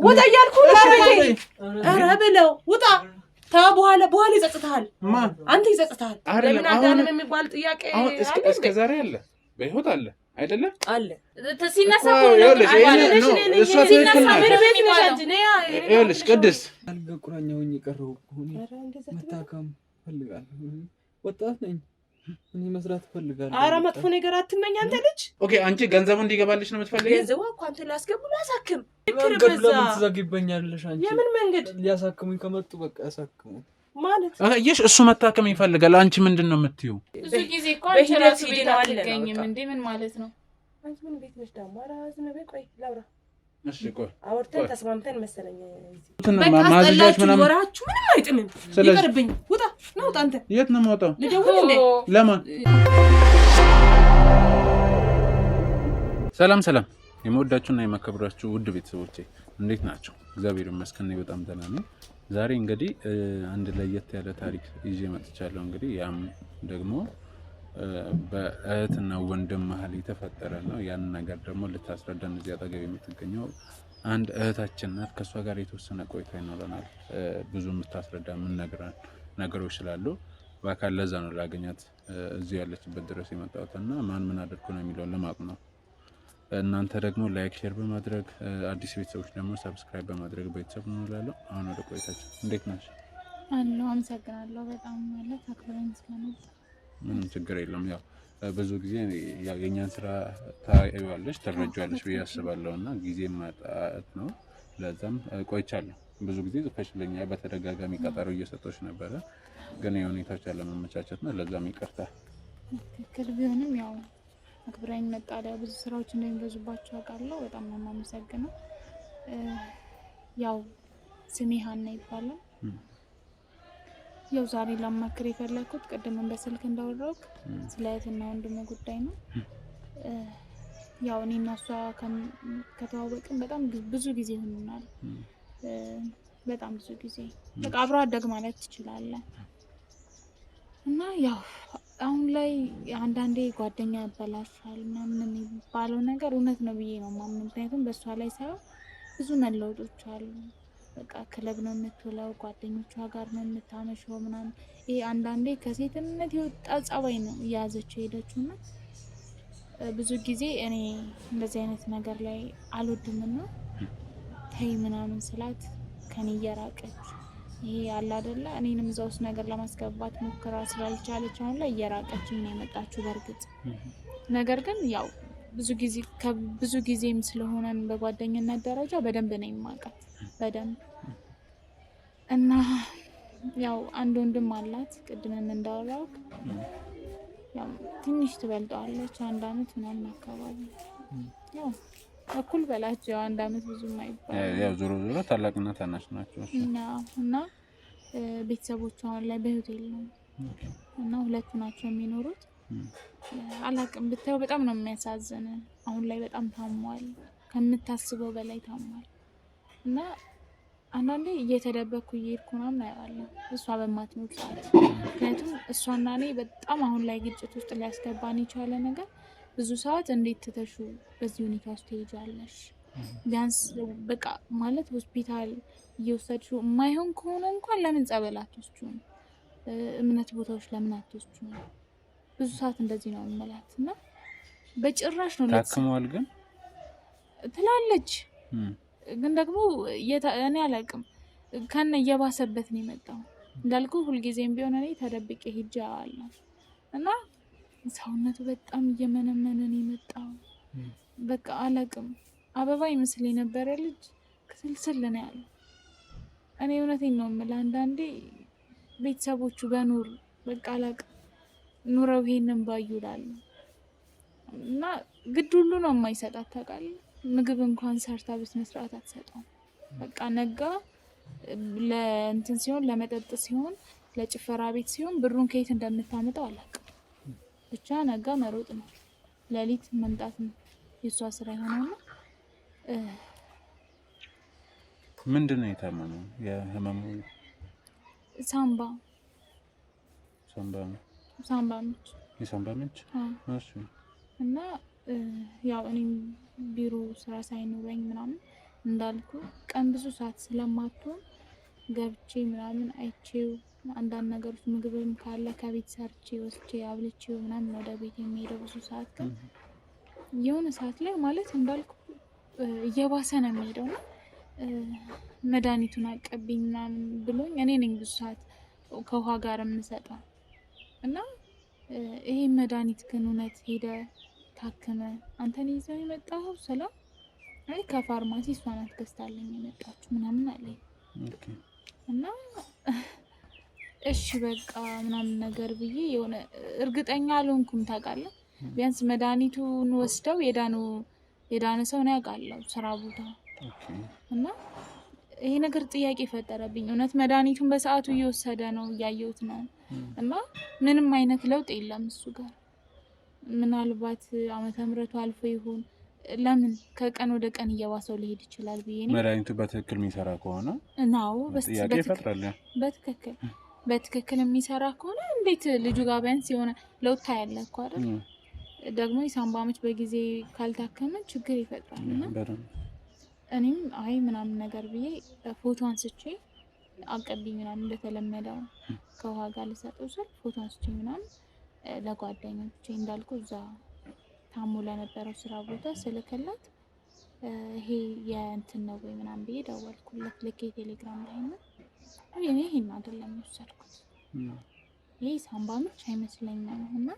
ውጣ እያልኩ ኧረ ብለው ውጣ ታ በኋላ ይጸጽታል አንተ ይጸጽታል ለምን አዳንም የሚባል ጥያቄ እስከ ዛሬ አለ በህይወት አለ አይደለም አለ ሲነሳው ይኸውልሽ ቅድስት አልገቁራኛውኝ ቀረው መታከም ፈልጋለሁ ወጣት ነኝ እኔ መስራት ፈልጋለሁ ኧረ መጥፎ ነገር አትመኝ አንተ ልጅ ኦኬ አንቺ ገንዘቡ እንዲገባልሽ ነው የምትፈልጊው ገንዘቡ እኮ አንተ ላስገቡ ላሳክም ለምን ትዘግይበኛለሽ አንቺ የምን መንገድ ሊያሳክሙኝ ከመጡ በቃ ያሳክሙ ማለት እሺ እሱ መታከም ይፈልጋል አንቺ ምንድነው የምትይው ብዙ ጊዜ እኮ አንቺ ቤት አልገኝም እንዴ ምን ማለት ነው አንቺ ምን ቤት ነሽ ደግሞ ኧረ ዝም በይ ቆይ ላውራ እሺ ቆይ አውርተን ተስማምተን መሰለኝ ማዝጃች ምናምን ወራችሁ ምንም አይጥምም ይቀርብኝ ውጣ ነው ውጣ አንተ የት ነው የምወጣው ልደውል እንዴ ለማን ሰላም የምወዳችሁና የማከብራችሁ ውድ ቤተሰቦቼ እንዴት ናችሁ እግዚአብሔር ይመስገን እኔ በጣም ደህና ነኝ ዛሬ እንግዲህ አንድ ለየት ያለ ታሪክ ይዤ መጥቻለሁ እንግዲህ ያም ደግሞ በእህትና ወንድም መሀል የተፈጠረ ነው ያን ነገር ደግሞ ልታስረዳን እዚህ አጠገብ የምትገኘው አንድ እህታችን ናት ከሷ ጋር የተወሰነ ቆይታ ይኖረናል ብዙ የምታስረዳ ምን ነገሮች ስላሉ በአካል ለዛ ነው ላገኛት እዚህ ያለችበት ድረስ የመጣሁትና ምን አድርጎ ነው የሚለውን ለማወቅ ነው እናንተ ደግሞ ላይክ ሼር በማድረግ አዲስ ቤተሰቦች ደግሞ ሰብስክራይብ በማድረግ ቤተሰብ ነው እላለሁ አሁን ወደ ቆይታችን እንዴት ነሽ አለው አመሰግናለሁ በጣም ማለት አክብረን ስለመጣ ምንም ችግር የለም ያው ብዙ ጊዜ ያገኛን ስራ ታይዋለሽ ተረጃለሽ ብዬ አስባለሁና ጊዜ ማጣት ነው ለዛም ቆይቻለሁ ብዙ ጊዜ ጽፈሽልኛ በተደጋጋሚ ቀጠሮ እየሰጠሽ ነበር ግን የሁኔታዎች ያለመመቻቸት ነው ለዛም ይቅርታ ትክክል ቢሆንም ያው አክብረን መጣለ ብዙ ስራዎች እንደሚበዙባቸው አውቃለሁ በጣም ነው የማመሰግነው ያው ስሜ ሀና ይባላል ያው ዛሬ ለማከር የፈለኩት ቀደም በስልክ እንዳወራሁት ስለእህትና ወንድሙ ጉዳይ ነው ያው እኔና እሷ ከተዋወቅን በጣም ብዙ ጊዜ ሆኖናል በጣም ብዙ ጊዜ በቃ አብሮ አደግ ማለት ትችላለህ እና ያው አሁን ላይ አንዳንዴ ጓደኛ ያበላሻል ምናምን የሚባለው ነገር እውነት ነው ብዬ ነው ማምነው ምክንያቱም በእሷ ላይ ሳይሆን ብዙ መለወጦች አሉ በቃ ክለብ ነው የምትውለው ጓደኞቿ ጋር ነው የምታመሸው ምናምን ይሄ አንዳንዴ ከሴትነት የወጣ ጸባይ ነው ያዘችው ሄደችውና ብዙ ጊዜ እኔ እንደዚህ አይነት ነገር ላይ አልወድምና ተይ ምናምን ስላት ከኔ እየራቀች ይሄ ያለ አይደለ እኔንም እዛው ውስጥ ነገር ለማስገባት ሙከራ ስላልቻለች አሁን ላይ እየራቀችኝ ነው የመጣችው በርግጥ ነገር ግን ያው ብዙ ጊዜም ስለሆነን በጓደኝነት ደረጃ በደንብ ነው የማውቃት በደንብ እና ያው አንድ ወንድም አላት ቅድም እንዳወራው ያው ትንሽ ትበልጣለች አንድ አመት ምናምን አካባቢ ያው እኩል በላቸው አንድ አመት ብዙም አይባል ያው ዞሮ ታላቅና ታናሽ ናቸው እና ቤተሰቦቿ አሁን ላይ በሆቴል ነው እና ሁለቱ ናቸው የሚኖሩት አላቅም ብታዩ በጣም ነው የሚያሳዝን አሁን ላይ በጣም ታሟል ከምታስበው በላይ ታሟል እና አንዳንዴ እየተደበኩ እየሄድኩ ምናምን አያለሁ እሷ በማትኖር ሰዓት ምክንያቱም እሷና እኔ በጣም አሁን ላይ ግጭት ውስጥ ሊያስገባን የቻለ ነገር ብዙ ሰዓት እንዴት ትተሹ በዚህ ሁኔታ ውስጥ ትሄጃለሽ ቢያንስ በቃ ማለት ሆስፒታል እየወሰድሽው የማይሆን ከሆነ እንኳን ለምን ጸበል አትወስጂውም እምነት ቦታዎች ለምን አትወስጂውም ብዙ ሰዓት እንደዚህ ነው የምላት እና በጭራሽ ነው ታክመዋል ግን ትላለች ግን ደግሞ እኔ አላውቅም ከነ እየባሰበት ነው የመጣው እንዳልኩ ሁልጊዜም ቢሆን እኔ ተደብቄ ሄጄ አዋለሁ እና ሰውነቱ በጣም እየመነመነ ነው የመጣው በቃ አላውቅም አበባ ይመስል የነበረ ልጅ ክስልስል ነው ያለው እኔ እውነቴን ነው የምልህ አንዳንዴ ቤተሰቦቹ በኑር በቃ አላውቅም ኑረው ይሄንን ባዩላሉ እና ግድ ሁሉ ነው የማይሰጣት ታውቃለህ ምግብ እንኳን ሰርታ በስነስርዓት አትሰጠውም በቃ ነጋ ለእንትን ሲሆን ለመጠጥ ሲሆን ለጭፈራ ቤት ሲሆን ብሩን ከየት እንደምታመጣው አላውቅም ብቻ ነጋ መሮጥ ነው ሌሊት መምጣት ነው የሷ ስራ ይሆናል ምንድነው የታመመው የህመሙ ሳምባ ምች እሺ እና ያው እኔም ቢሮ ስራ ሳይኖረኝ ምናምን እንዳልኩ ቀን ብዙ ሰዓት ስለማትሆን ገብቼ ምናምን አይቼው አንዳንድ ነገሮች ምግብም ካለ ከቤት ሰርቼ ወስጄ አብልቼው ምናምን ወደ ቤት የሚሄደው ብዙ ሰዓት ግን የሆነ ሰዓት ላይ ማለት እንዳልኩ እየባሰ ነው የሚሄደው እና መድኃኒቱን አቀብኝ ምናምን ብሎኝ እኔ ነኝ ብዙ ሰዓት ከውሃ ጋር የምሰጠው እና ይሄ መድኃኒት ግን እውነት ሄደ ታክመ አንተን ይዘው የመጣው ሰላም አይ ከፋርማሲ እሷ ናት ገዝታለኝ የመጣችው ምናምን አለኝ እና እሺ በቃ ምናምን ነገር ብዬ የሆነ እርግጠኛ አልሆንኩም ታውቃለህ ቢያንስ መድኃኒቱን ወስደው የዳነ ሰው ነው ያውቃለው ስራ ቦታ እና ይሄ ነገር ጥያቄ ፈጠረብኝ እውነት መድኃኒቱን በሰዓቱ እየወሰደ ነው ያየሁት ነው እና ምንም አይነት ለውጥ የለም እሱ ጋር ምናልባት ዓመተ ምህረቱ አልፎ ይሁን ለምን ከቀን ወደ ቀን እየባሰው ሊሄድ ይችላል ብዬ ነው መድኃኒቱ በትክክል የሚሰራ ከሆነ ነው ጥያቄ ይፈጥራል በትክክል የሚሰራ ከሆነ እንዴት ልጁ ጋር ቢያንስ የሆነ ለውጥ ታያለ እኮ አይደል ደግሞ የሳምባ ምች በጊዜ ካልታከመ ችግር ይፈጥራል እና እኔም አይ ምናምን ነገር ብዬ ፎቶ አንስቼ አቀብኝ ምናምን እንደተለመደው ከውሃ ጋር ልሰጠው ስል ፎቶ አንስቼ ምናምን ለጓደኞቼ እንዳልኩ እዛ ታሞ ለነበረው ስራ ቦታ ስልክላት ይሄ የእንትን ነው ወይ ምናምን ብዬ ደወልኩለት ልኬ ቴሌግራም ላይ ነው እኔ ይሄን አይደለም የወሰድኩት ይሄ ሳምባ ምች አይመስለኝም እና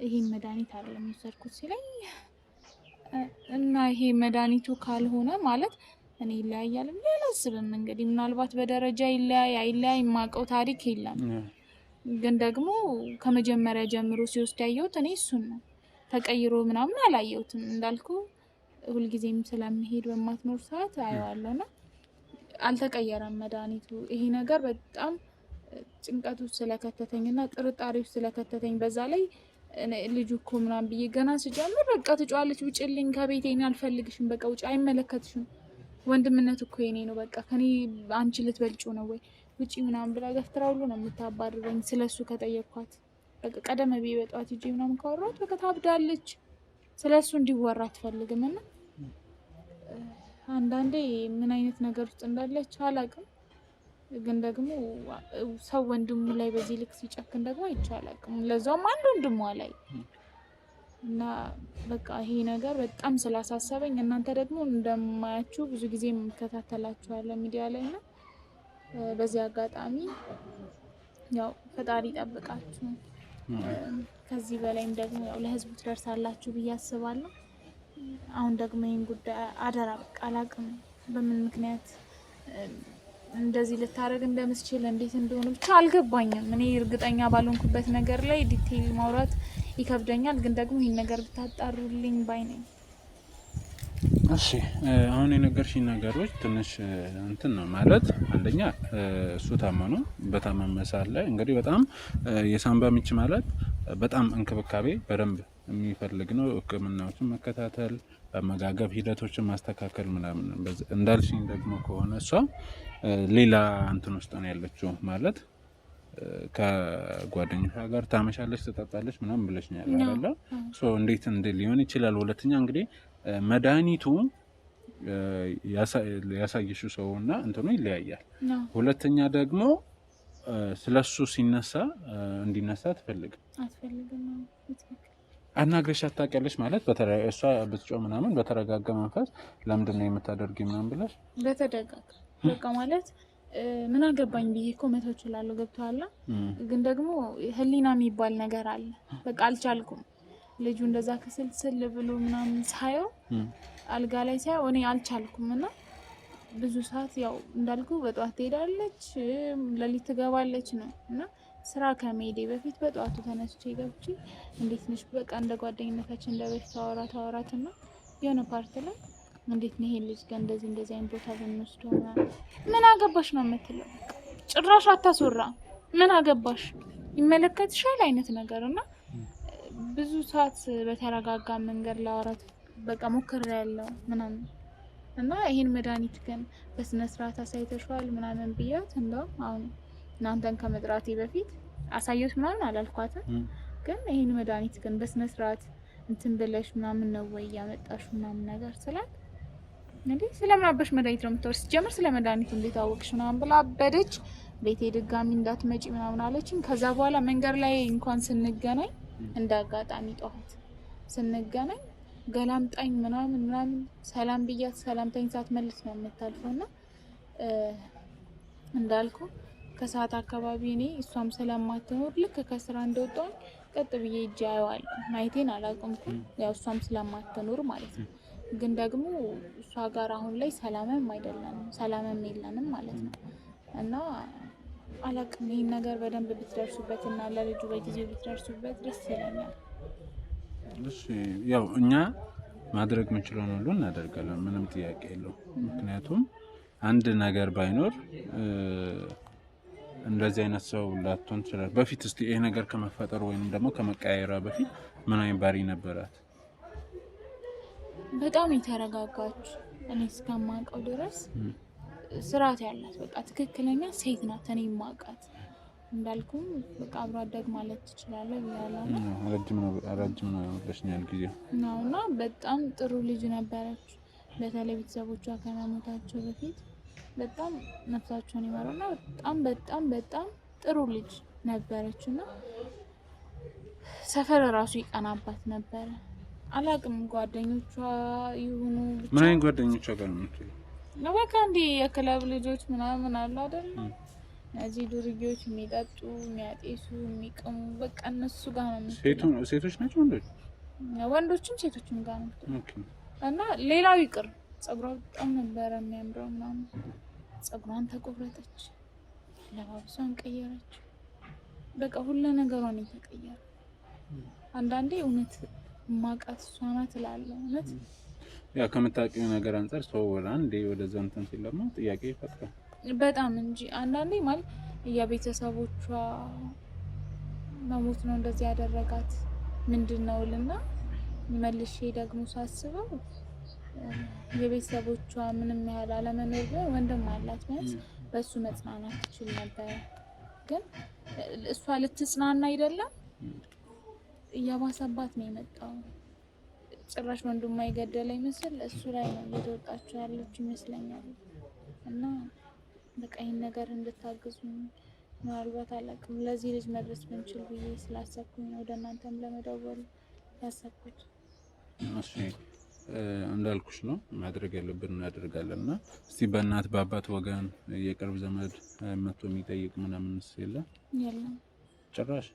ይሄን መድኃኒት አይደለም የወሰድኩት ሲለኝ እና ይሄ መድኃኒቱ ካልሆነ ማለት እኔ ይለያያል አላስብም እንግዲህ ምናልባት በደረጃ ይለያይ የማውቀው ታሪክ የለም ግን ደግሞ ከመጀመሪያ ጀምሮ ሲወስድ ያየሁት እኔ እሱን ነው ተቀይሮ ምናምን አላየሁትም እንዳልኩ ሁልጊዜም ስለምሄድ በማትኖር ሰዓት አየዋለሁና አልተቀየረም መድኃኒቱ ይሄ ነገር በጣም ጭንቀቱ ስለከተተኝና ጥርጣሬው ስለከተተኝ በዛ ላይ ልጁ እኮ ምናምን ብዬ ገና ስጀምር በቃ ትጫዋለች ውጭልኝ ከቤቴ እኔ አልፈልግሽም በቃ ውጭ አይመለከትሽም ወንድምነት እኮ የኔ ነው በቃ ከኔ አንቺ ልትበልጪው ነው ወይ ውጪ ምናምን ብላ ገፍትራ ሁሉ ነው የምታባርረኝ ስለሱ ከጠየቅኳት በቃ ቀደም ብዬ በጧት ሂጂ ምናምን ካወራሁት በቃ ታብዳለች ስለሱ እንዲወራ አትፈልግም እና አንዳንዴ ምን አይነት ነገር ውስጥ እንዳለች አላውቅም ግን ደግሞ ሰው ወንድሙ ላይ በዚህ ልክ ሲጨክን ደግሞ አይቻልም ለዛውም አንድ ወንድሙ ላይ እና በቃ ይሄ ነገር በጣም ስላሳሰበኝ እናንተ ደግሞ እንደማያችሁ ብዙ ጊዜ የምከታተላችኋለሁ ሚዲያ ላይ እና በዚህ አጋጣሚ ያው ፈጣሪ ይጠብቃችሁ ከዚህ በላይም ደግሞ ያው ለህዝቡ ትደርሳላችሁ ብዬ አስባለሁ አሁን ደግሞ ይሄን ጉዳይ አደራ በቃ አላውቅም በምን ምክንያት እንደዚህ ልታረግ እንደምትችል እንዴት እንደሆነ ብቻ አልገባኝም እኔ እርግጠኛ ባልሆንኩበት ነገር ላይ ዲቴል ማውራት ይከብደኛል ግን ደግሞ ይሄን ነገር ብታጣሩልኝ ባይ ነኝ እሺ አሁን የነገርሽኝ ነገሮች ትንሽ እንትን ነው ማለት አንደኛ እሱ ታመኑ በታመመ ሰዓት ላይ እንግዲህ በጣም የሳምባ ምች ማለት በጣም እንክብካቤ በደንብ የሚፈልግ ነው ህክምናዎችን መከታተል በመጋገብ ሂደቶችን ማስተካከል ምናምን እንዳልሽኝ ደግሞ ከሆነ እሷ ሌላ እንትን ውስጥ ነው ያለችው ማለት ከጓደኞቿ ጋር ታመሻለች ትጠጣለች ምናምን ብለሽኛል አይደል ሶ እንዴት ሊሆን ይችላል ሁለተኛ እንግዲህ መድኃኒቱ ያሳየሽው ሰውና እንትኑ ይለያያል ሁለተኛ ደግሞ ስለሱ ሲነሳ እንዲነሳ አትፈልግም አናግረሽ አታውቂያለሽ ማለት እሷ ብትጮህ ምናምን በተረጋጋ መንፈስ ለምንድን ነው የምታደርጊው ምናምን ብለሽ በተደጋጋ በቃ ማለት ምን አገባኝ ብዬ እኮ መተው እችላለሁ ገብቶሃል ግን ደግሞ ህሊና የሚባል ነገር አለ በቃ አልቻልኩም ልጁ እንደዛ ከስልስል ብሎ ምናምን ሳየው አልጋ ላይ ሳየው እኔ አልቻልኩም እና ብዙ ሰዓት ያው እንዳልኩ በጧት ትሄዳለች ለሊት ትገባለች ነው እና ስራ ከመሄዴ በፊት በጧቱ ተነስቼ ገብቼ እንዴት ነሽ በቃ እንደ ጓደኝነታችን እንደበፊት ታወራትና የሆነ ፓርት ላይ እንዴት ነው ይሄ ልጅ ጋር እንደዚህ አይነት ቦታ ብንወስደው ምን አገባሽ ነው የምትለው ጭራሽ አታስወራ ምን አገባሽ ይመለከትሻል አይነት ነገርና ብዙ ሰዓት በተረጋጋ መንገድ ላወራት በቃ ሞክሬያለሁ ምናምን እና ይሄን መድኃኒት ግን በስነ ስርዓት አሳይተሽዋል ምናምን ብያት እንደው አሁን እናንተን ከመጥራቴ በፊት አሳየሁት ምናምን አላልኳትም ግን ይሄን መድኃኒት ግን በስነ ስርዓት እንትን ብለሽ ምናምን ነው ወይ ያመጣሽ ምናምን ነገር ስላት እንዴ ስለምን አበሽ መድኃኒት ነው የምትወርስ ጀምር ስለመድኃኒቱ እንዴት አወቅሽ ምናምን ብላ አበደች። ቤቴ ድጋሚ እንዳትመጪ ምናምን አለችኝ። ከዛ በኋላ መንገድ ላይ እንኳን ስንገናኝ እንዳጋጣሚ ጠዋት ስንገናኝ ገላምጣኝ ምናምን ሰላም ብያት ሰላምታኝ ሳትመልስ ነው የምታልፈውና እንዳልኩ ከሰዓት አካባቢ እኔ እሷም ስለማትኖር ልክ ከስራ እንደወጣሁ ቀጥ ብዬ እጄ አየዋለሁ። ማየቴን አላቆምኩም። ያው እሷም ስለማትኖር ማለት ነው። ግን ደግሞ እሷ ጋር አሁን ላይ ሰላምም የለንም ማለት ነው። እና አላቅም ይሄን ነገር በደንብ ብትደርሱበት እና ለልጁ በጊዜው ብትደርሱበት ደስ ይለኛል። እሺ ያው እኛ ማድረግ የምንችለውን ሁሉ እናደርጋለን። ምንም ጥያቄ የለውም። ምክንያቱም አንድ ነገር ባይኖር እንደዚህ አይነት ሰው ላትሆን ትችላለች። በፊት እስቲ ይሄ ነገር ከመፈጠሩ ወይንም ደግሞ ከመቀያየሯ በፊት ምን አይነት ባህሪ ነበራት? በጣም የተረጋጋች እኔ እስከማውቀው ድረስ ስርዓት ያላት በቃ ትክክለኛ ሴት ናት። እኔ የማውቃት እንዳልኩም በቃ አብሮ አደግ ማለት ትችላለህ ብያለሁ። ረጅም ነው በሽኛል ጊዜ ነውና በጣም ጥሩ ልጅ ነበረች። በተለይ ቤተሰቦቿ ከመሞታቸው በፊት በጣም ነፍሳቸውን ይማረውና በጣም ጥሩ ልጅ ነበረችና ሰፈር ራሱ ይቀናባት ነበር። አላቅም ጓደኞቿ ይሁኑ ብቻ ምን አይነት ጓደኞቿ ጋር ነው የምትለው? በቃ እንደ የክለብ ልጆች ምናምን አሉ አይደል? እዚህ ዱርዬዎች የሚጠጡ የሚያጤሱ የሚቅሙ በቃ እነሱ ጋር ነው የምትለው። ሴቶች ናቸው ወንዶች? ወንዶችም ሴቶችም ጋር ነው የምትለው። እና ሌላው ይቅር ጸጉሯ በጣም ነበር የሚያምረው ምናምን ጸጉሯን ተቆረጠች፣ ለባብሷን ቀየረች። በቃ ሁሉ ነገሯን የተቀየረ። አንዳንዴ እውነት ማቃት እሷ ናት እላለሁ። እውነት ያ ከምታውቂው ነገር አንፃር ሰው ወላንዴ ወደዛ እንትን ሲለማ ጥያቄ ይፈጥራል በጣም እንጂ አንዳንዴ ማለት የቤተሰቦቿ መሞት ነው እንደዚህ ያደረጋት ምንድነውልና መልሼ ደግሞ ሳስበው የቤተሰቦቿ ምንም ያህል አለመኖር ቢሆን ወንድም አላት ማለት በሱ መጽናናት ትችል ነበር። ግን እሷ ልትጽናና አይደለም እያባሰባት ነው የመጣው። ጭራሽ ወንድሟ የገደለ ይመስል እሱ ላይ ነው እየተወጣችው ያለችው ይመስለኛል። እና በቃ ይሄን ነገር እንድታግዙ ምናልባት አላውቅም ለዚህ ልጅ መድረስ ብንችል ብዬ ስላሰብኩኝ ወደ እናንተም ለመደወል ያሰብኩት። እሺ እንዳልኩሽ ነው ማድረግ ያለብን እናደርጋለን። እና እስቲ በእናት በአባት ወገን የቅርብ ዘመድ መጥቶ የሚጠይቅ ምናምንስ የለም? ጭራሽ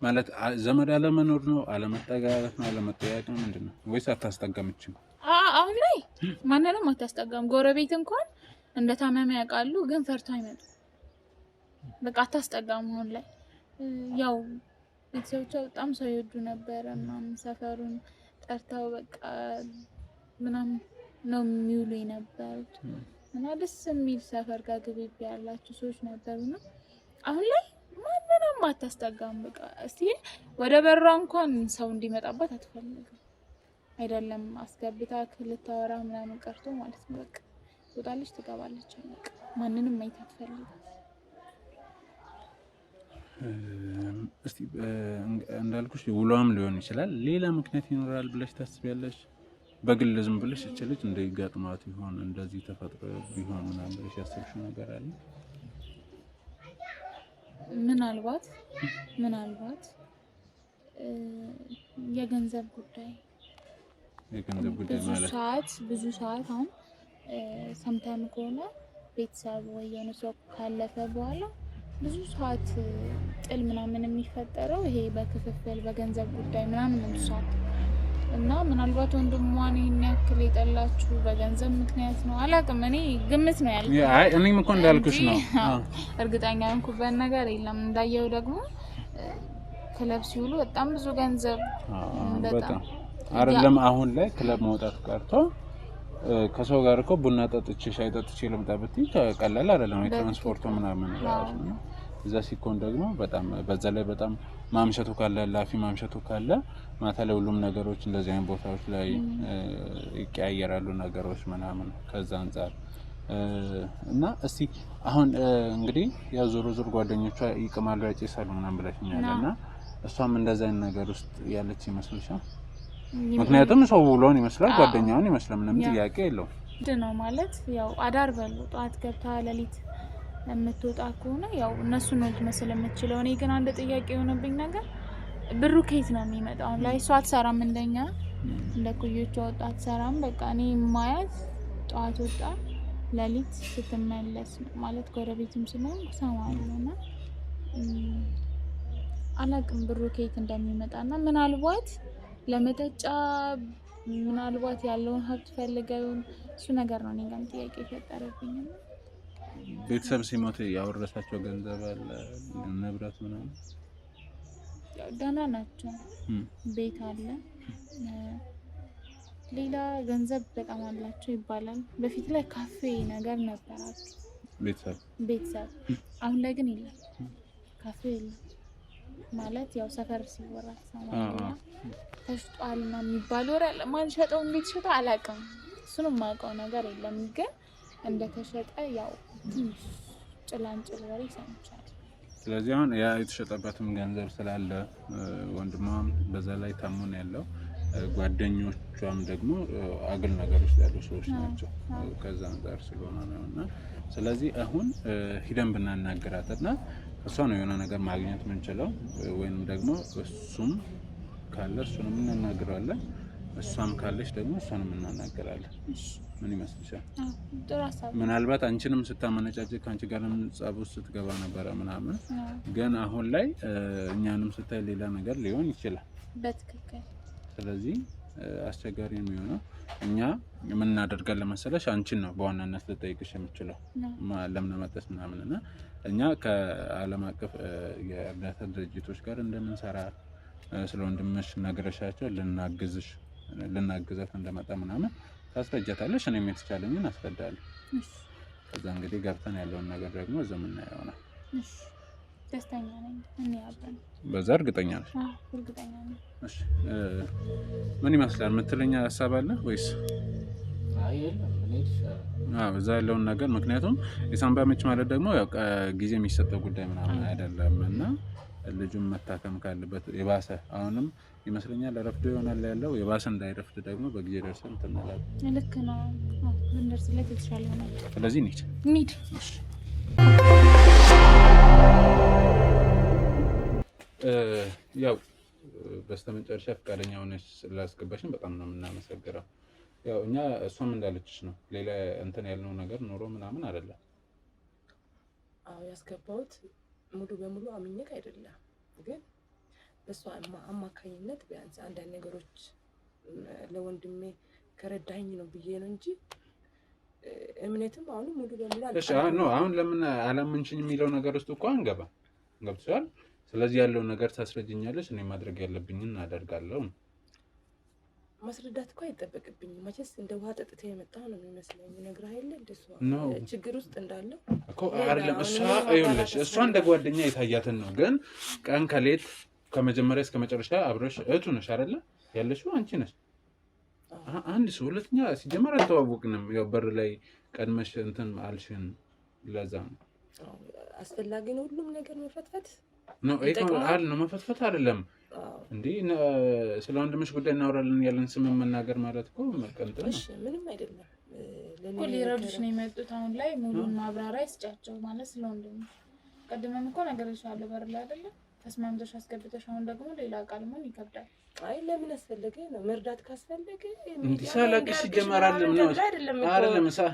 ማለት ዘመድ አለመኖር ነው አለመጠጋት ነው አለመጠያየቅ ነው ምንድነው? ወይስ አታስጠጋምችም? አሁን ላይ ማንንም አታስጠጋም። ጎረቤት እንኳን እንደታመመ ያውቃሉ፣ ግን ፈርቶ አይመጡ። በቃ አታስጠጋም። አሁን ላይ ያው ቤተሰቦቿ በጣም ሰው ይወዱ ነበር ምናምን ሰፈሩን ጠርተው በቃ ምናምን ነው የሚውሉ የነበሩት እና ደስ የሚል ሰፈር ጋር ግብብ ያላቸው ሰዎች ነበሩና አሁን ላይ ማንንም አታስጠጋም። በቃ እስቲ ወደ በሯ እንኳን ሰው እንዲመጣባት አትፈልግም። አይደለም አስገብታ ልታወራ ምናምን ቀርቶ ማለት ነው። በቃ ትወጣለች ትገባለች። በቃ ማንንም ማየት አትፈልግም። እስቲ እንዳልኩሽ ውሏም ሊሆን ይችላል ሌላ ምክንያት ይኖራል ብለሽ ታስቢያለሽ? በግል ዝም ብለሽ እቺ ልጅ እንደይጋጥማት ይሆን እንደዚህ ተፈጥሮ ቢሆን ምናምን ብለሽ ያሰብሽው ነገር አለ? ምናልባት የገንዘብ ጉዳይ ማለት ብዙ ሰዓት አሁን ሰምተን ከሆነ ቤተሰብ ወይ የሆነ ሰው ካለፈ በኋላ ብዙ ሰዓት ጥል ምናምን የሚፈጠረው ይሄ በክፍፍል በገንዘብ ጉዳይ ምናምን ነው ሰዓት እና ምናልባት ወንድሟን ይሄን ያክል የጠላችሁ በገንዘብ ምክንያት ነው አላውቅም። እኔ ግምት ነው ያልኩት። አይ እኔም እኮ እንዳልኩሽ ነው እርግጠኛ ነኝ ነገር የለም። እንዳየው ደግሞ ክለብ ሲውሉ በጣም ብዙ ገንዘብ በጣም አይደለም። አሁን ላይ ክለብ መውጣት ቀርቶ ከሰው ጋር እኮ ቡና ጠጥቼ ሻይ ጠጥቼ ልምጣ ብትይ ቀላል አይደለም። የትራንስፖርቱ ምናምን ራሱ ነው። እዛ ሲኮን ደግሞ በጣም በዛ ላይ በጣም ማምሸቱ ካለ ላፊ ማምሸቱ ካለ ማታ ላይ ሁሉም ነገሮች እንደዚህ አይነት ቦታዎች ላይ ይቀያየራሉ ነገሮች ምናምን ከዛ አንፃር እና እስቲ አሁን እንግዲህ ያው ዞሮ ዞሮ ጓደኞቿ ይቅማሉ ያጨሳሉ ምናምን ብለሽኛልና እሷም እንደዛ አይነት ነገር ውስጥ ያለች ይመስልሻል? ምክንያቱም ሰው ብሎን ይመስላል ጓደኛውን ይመስላል ምንም ጥያቄ የለው ነው ማለት ያው አዳር በሉ ጧት ገብታ ለሊት የምትወጣ ከሆነ ያው እነሱ ነው መስለ የምትችለው። እኔ ግን አንድ ጥያቄ የሆነብኝ ነገር ብሩ ከየት ነው የሚመጣው? ላይ እሷ አትሰራም እንደኛ እንደ ኩዮቿ ወጣ አትሰራም። በቃ እኔ ማያት ጧት ወጣ ለሊት ስትመለስ ማለት ጎረቤትም ስለሆነ ሰማለና አላቅም ብሩ ከየት እንደሚመጣና ምናልባት ለመጠጫ ምናልባት ያለውን ሀብት ፈልገውን እሱ ነገር ነው እኔ ጋር ጥያቄ ፈጠረብኝ። ቤተሰብ ሲሞት ያወረሳቸው ገንዘብ አለ ንብረት ምናምን ደህና ናቸው። ቤት አለ ሌላ ገንዘብ በጣም አላቸው ይባላል። በፊት ላይ ካፌ ነገር ነበራቸው ቤተሰብ አሁን ላይ ግን የለም ካፌ የለም። ማለት ያው ሰፈር ሲወራ ሰማያለና ተሽጧል ነው የሚባለው ወሬ አለ። ማን ሸጠው እንዴት ሸጠው አላውቅም። እሱንም ማውቀው ነገር የለም። ግን እንደተሸጠ ያው ጭላንጭል ወሬ ሰምቻለሁ። ስለዚህ አሁን ያ የተሸጠበትም ገንዘብ ስላለ ወንድሟም በዛ ላይ ታሞ ነው ያለው። ጓደኞቿም ደግሞ አግል ነገር ውስጥ ያሉ ሰዎች ናቸው። ከዛ አንፃር ስለሆነ ነውና ስለዚህ አሁን ሂደን ብናናገራትና እሷ ነው የሆነ ነገር ማግኘት የምንችለው ወይንም ደግሞ እሱም ካለ እሱንም እናናግራለን እሷም ካለች ደግሞ እሷንም እናናግራለን። ምን ይመስልሻል? ምናልባት አንቺንም ስታመነጫጭ ካንቺ ጋርም ጸብ ውስጥ ስትገባ ነበረ ምናምን ግን አሁን ላይ እኛንም ስታይ ሌላ ነገር ሊሆን ይችላል። በትክክል ስለዚህ አስቸጋሪ ነው የሚሆነው። እኛ ምን እናደርጋለን መሰለሽ አንቺን ነው በዋናነት ልጠይቅሽ የምችለው ለምን መጣሽ ምናምንና እኛ ከዓለም አቀፍ የእርዳታ ድርጅቶች ጋር እንደምንሰራ ስለ ወንድምሽ ነግረሻቸው ልናግዛት እንደመጣ ምናምን ታስረጃታለሽ። እኔም የተቻለኝን አስረዳለሁ። ከዛ እንግዲህ ገብተን ያለውን ነገር ደግሞ ዘመናዊ ይሆናል። ደስተኛ ነኝ እኔ አብረን በዛ እርግጠኛ ነሽ? እርግጠኛ ነኝ። እሺ ምን ይመስላል የምትለኛ ሀሳብ አለ ወይስ? እዛ ያለውን ነገር ምክንያቱም የሳምባ ምች ማለት ደግሞ ያው ጊዜ የሚሰጠው ጉዳይ ምናምን አይደለም እና ልጁም መታከም ካለበት የባሰ አሁንም ይመስለኛል ረፍዶ ይሆናል ያለው የባሰ እንዳይረፍድ ደግሞ በጊዜ ደርሰን እንተናላለን። ልክ ነው እንደርስለት የተሻለ ይሆናል። ስለዚህ እንሂድ። ያው በስተመጨረሻ ፈቃደኛ ሆነሽ ስላስገባሽን በጣም ነው የምናመሰግነው። ያው እኛ እሷም እንዳለችሽ ነው ሌላ እንትን ያልነው ነገር ኖሮ ምናምን አይደለም። አዎ ያስገባሁት ሙሉ በሙሉ አምኜክ አይደለም፣ ግን በሷ አማካኝነት ቢያንስ አንዳንድ ነገሮች ለወንድሜ ከረዳኝ ነው ብዬ ነው እንጂ እምነትም አሁን ሙሉ በሙሉ አሁን ለምን አላመንሽኝ የሚለው ነገር ውስጥ እኮ አንገባ ገብቶሻል። ስለዚህ ያለው ነገር ታስረጅኛለሽ፣ እኔ ማድረግ ያለብኝን አደርጋለሁ። ማስረዳት እኮ አይጠበቅብኝም። መቼስ እንደ ውሃ ጠጥተህ የመጣህ ነው የሚመስለኝ። ነግረህ አይደለ እንደሱ ችግር ውስጥ እንዳለው እኮ አይደለም። እሷ እንደ ጓደኛ የታያትን ነው። ግን ቀን ከሌት ከመጀመሪያ እስከ መጨረሻ አብረሽ እህቱ ነሽ አይደለ ያለሽው አንቺ ነሽ። አንድ ሰው ሁለተኛ ሲጀመር አልተዋወቅንም። ያው በር ላይ ቀድመሽ እንትን አልሽን። ለዛ ነው አስፈላጊ ነው ሁሉም ነገር መፈትፈት ነው። ነው መፈትፈት አይደለም እንዴ ስለ ወንድምሽ ጉዳይ እናወራለን ያለን ስም መናገር ማለት እኮ መቀንጠ ነው። እሺ ምንም አይደለም። እኮ ሊረዱሽ ነው የመጡት። አሁን ላይ ሙሉን ማብራሪያ ይስጫቸው ማለት ስለ ወንድምሽ ቀድመን እኮ ነገርሻለሁ በር ላይ አይደለ ተስማምተሽ አስገብተሽ አሁን ደግሞ ሌላ ቃል ምን ይከብዳል? አይ ለምን አስፈልገ ነው መርዳት ካስፈልገ እንዲሳላቅሽ ይጀመራል ነው አይደለም